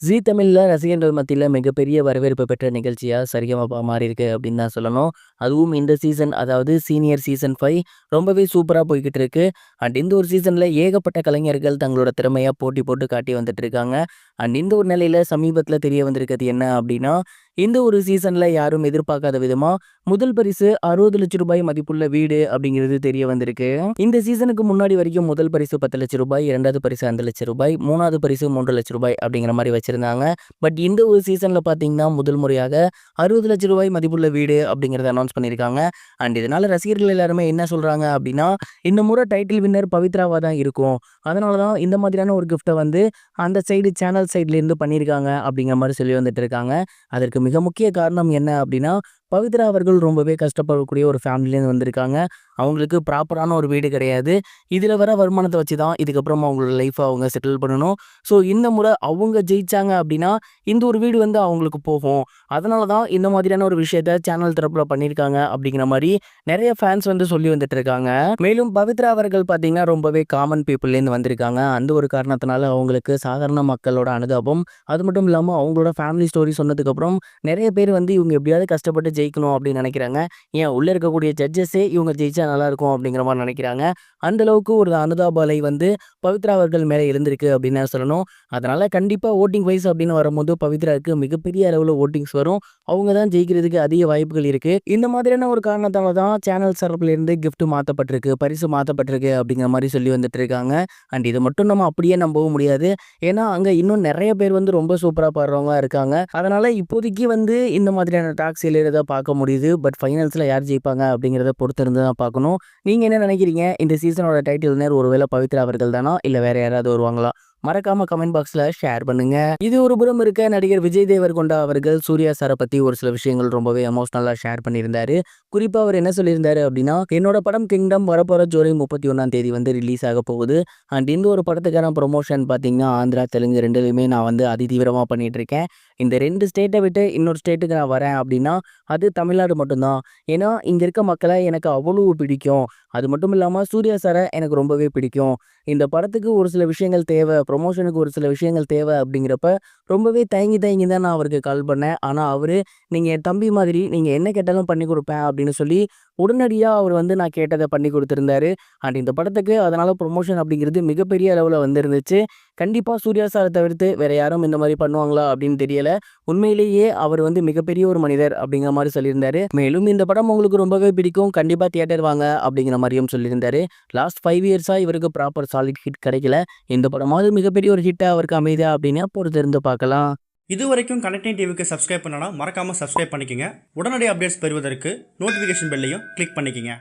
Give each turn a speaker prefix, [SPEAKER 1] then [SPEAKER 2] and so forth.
[SPEAKER 1] ஜீ தமிழ்ல ரசிகர்கள் மத்தியில மிகப்பெரிய வரவேற்பு பெற்ற நிகழ்ச்சியா சரிகமபா மாறியிருக்கு அப்படின்னு தான் சொல்லணும். அதுவும் இந்த சீசன் அதாவது சீனியர் சீசன் 5 ரொம்பவே சூப்பரா போய்க்கிட்டு இருக்கு. அண்ட் இந்த ஒரு சீசன்ல ஏகப்பட்ட கலைஞர்கள் தங்களோட திறமைய போட்டி போட்டு காட்டி வந்துட்டு இருக்காங்க. அண்ட் இந்த ஒரு நிலையில சமீபத்தில தெரிய வந்திருக்கிறது என்ன அப்படின்னா, இந்த ஒரு சீசன்ல யாரும் எதிர்பார்க்காத விதமா முதல் பரிசு ரூ. 60,00,000 மதிப்புள்ள வீடு அப்படிங்கிறது தெரிய வந்திருக்கு. இந்த சீசனுக்கு முன்னாடி வரைக்கும் முதல் பரிசு ரூ. 10,00,000, 2வது பரிசு ரூ. 5,00,000, 3வது பரிசு ரூ. 3,00,000 அப்படிங்கிற மாரி வச்சிருந்தாங்க. பட் இந்த ஒரு சீசன்ல பார்த்தீங்கன்னா, முதல் முறையாக ரூ. 60,00,000 மதிப்புள்ள வீடு அப்படிங்கிறத அனௌன்ஸ் பண்ணியிருக்காங்க. அண்ட் இதனால ரசிகர்கள் எல்லாருமே என்ன சொல்றாங்க அப்படின்னா, இந்த முறை டைட்டில் வின்னர் பவித்ராவா தான் இருக்கும். அதனால தான் இந்த மாதிரியான ஒரு கிஃப்ட்ட வந்து அந்த சைடு சேனல் சைட்லேருந்து பண்ணியிருக்காங்க அப்படிங்கிற மாரி சொல்லி வந்துட்டு இருக்காங்க. அதற்கு மிக முக்கிய காரணம் என்ன அப்படின்னா, பவித்ரா அவர்கள் ரொம்பவே கஷ்டப்படக்கூடிய ஒரு ஃபேமிலிலேருந்து வந்திருக்காங்க. அவங்களுக்கு ப்ராப்பரான ஒரு வீடு கிடையாது. இதில வர வருமானத்த வச்சு தான் இதுக்கப்புறம் அவங்களோட லைஃப்ப அவங்க செட்டில் பண்ணணும். ஸோ இந்த முறை அவங்க ஜெயிச்சாங்க அப்படின்னா, இந்த ஒரு வீடு வந்து அவங்களுக்கு போகும். அதனால தான் இந்த மாதிரியான ஒரு விஷயத்த சேனல் தரப்புல பண்ணியிருக்காங்க அப்படிங்கிற மாரி நெறைய ஃபேன்ஸ் வந்து சொல்லி வந்துட்டு இருக்காங்க. மேலும் பவித்ரா அவர்கள் பார்த்தீங்கன்னா, ரொம்பவே காமன் பீப்பிள்லேருந்து வந்திருக்காங்க. அந்த ஒரு காரணத்தினால அவங்களுக்கு சாதாரண மக்களோட அனுதாபம், அது மட்டும் இல்லாம அவங்களோட ஃபேமிலி ஸ்டோரி சொன்னதுக்கப்புறம் நெறைய பேர் வந்து இவங்க எப்படியாவது கஷ்டப்பட்டு ஜெயிக்கணும் அப்படின்னு நினைக்கிறாங்க. ஏன் உள்ள இருக்கக்கூடிய ஜட்ஜஸே இவங்க ஜெயிச்சா நல்லாயிருக்கும் அப்படிங்கிற மாரி நினைக்கிறாங்க. அந்த அளவுக்கு ஒரு அனுதாப அலை வந்து பவித்ரா அவர்கள் மேல இருந்திருக்கு அப்படின்னு தான் சொல்லணும். அதனால கண்டிப்பா வோட்டிங் வைஸ் அப்படின்னு வரும்போது பவித்ராவுக்கு மிகப்பெரிய அளவுல வோட்டிங்ஸ் வரும். அவங்க தான் ஜெயிக்கிறதுக்கு அதிக வாய்ப்புகள் இருக்கு. இந்த மாதிரியான ஒரு காரணத்தால தான் சேனல் தரப்புல இருந்து கிஃப்ட் மாத்தப்பட்டிருக்கு, பரிசு மாத்தப்பட்டிருக்கு அப்படிங்கிற மாரி சொல்லி வந்துட்டு இருக்காங்க. அண்ட் இது மட்டும் நம்ம அப்படியே நம்பவும் முடியாது. ஏன்னா அங்க இன்னும் நெறைய பேர் வந்து ரொம்ப சூப்பரா பாடுறவங்க இருக்காங்க. அதனால இப்போதைக்கு வந்து இந்த மாதிரியான டாக்ஸ் எழுறத பார்க்க முடியுது. பட் ஃபைனல்ஸ்ல யார் ஜெயிப்பாங்க அப்படிங்கிறத பொறுத்து இருந்து தான் பார்க்கணும். நீங்க என்ன நினைக்கிறீங்க? இந்த சீசனோட டைட்டில் வின்னர் ஒருவேளை பவித்ரா அவர்கள் தானா? இல்ல வேற யாராவது வருவாங்களா? மறக்காம கமெண்ட் பாக்ஸ்ல ஷேர் பண்ணுங்க. இது ஒரு புறம் இருக்க, நடிகர் விஜய் தேவர்கொண்டா அவர்கள் சூர்யா சார பத்தி ஒரு சில விஷயங்கள் ரொம்பவே எமோஷனலா ஷேர் பண்ணியிருந்தாரு. குறிப்பா அவர் என்ன சொல்லியிருந்தாரு அப்படின்னா, என்னோட படம் கிங்டம் வரப்போற ஜூலை 31ஆம் தேதி வந்து ரிலீஸ் ஆக போகுது. அண்ட் இந்த ஒரு படத்துக்கான ப்ரொமோஷன் பார்த்தீங்கன்னா, ஆந்திரா, தெலுங்கு 2லயுமே நான் வந்து அதிதீவிரமா பண்ணிட்டு இருக்கேன். இந்த 2 ஸ்டேட்ட விட்டு இன்னொரு ஸ்டேட்டுக்கு நான் வரேன் அப்படின்னா, அது தமிழ்நாடு மட்டும்தான். ஏன்னா இங்க இருக்க மக்கள எனக்கு அவ்வளவு பிடிக்கும். அது மட்டும் இல்லாம சூர்யா சார எனக்கு ரொம்பவே பிடிக்கும். இந்த படத்துக்கு ஒரு சில விஷயங்கள் தேவை, ப்ரொமோஷனுக்கு ஒரு சில விஷயங்கள் தேவை அப்படிங்கிறப்ப, ரொம்பவே தயங்கி தயங்கி தான் நான் அவருக்கு கால் பண்ணேன். ஆனா அவரு, "நீங்க என் தம்பி மாதிரி, நீங்க என்ன கேட்டாலும் பண்ணி குடுப்பேன்" அப்படின்னு சொல்லி, உடனடியா அவர் வந்து நான் கேட்டத பண்ணி குடுத்திருந்தாரு. அண்ட் இந்த படத்துக்கு அதனால ப்ரொமோஷன் அப்படிங்கிறது மிகப்பெரிய அளவுல வந்திருந்துச்சு. கண்டிப்பா சூர்யா சார தவிர்த்து வேற யாரும் இந்த மாரி பண்ணுவாங்களா அப்படின்னு தெரியல. உண்மையிலேயே அவர் வந்து மிகப்பெரிய ஒரு மனிதர் அப்படிங்கிற மாரி சொல்லியிருந்தாரு. மேலும் இந்த படம் உங்களுக்கு ரொம்பவே பிடிக்கும். கண்டிப்பா தியேட்டர் வாங்க அப்படிங்கிற மாரியும் சொல்லியிருந்தாரு. லாஸ்ட் 5 இயர்ஸா இவருக்கு ப்ராப்பர் சாலிட் ஹிட் கிடைக்கல. இந்த படமாவது மிகப்பெரிய ஒரு ஹிட்டா அவருக்கு அமையுதா அப்படின்னு பொறுத்திருந்து பார்க்கலாம்.
[SPEAKER 2] இதுவரைக்கும் கனெக்டிங் டிவிக்கு சப்ஸ்கிரைப் பண்ணனா மறக்காம சப்ஸ்கிரைப் பண்ணிக்கங்க. உடனடி அப்டேட்ஸ் பெறுவதற்கு நோட்டிஃபிகேஷன் பெல்லையும் கிளிக் பண்ணிக்கங்க.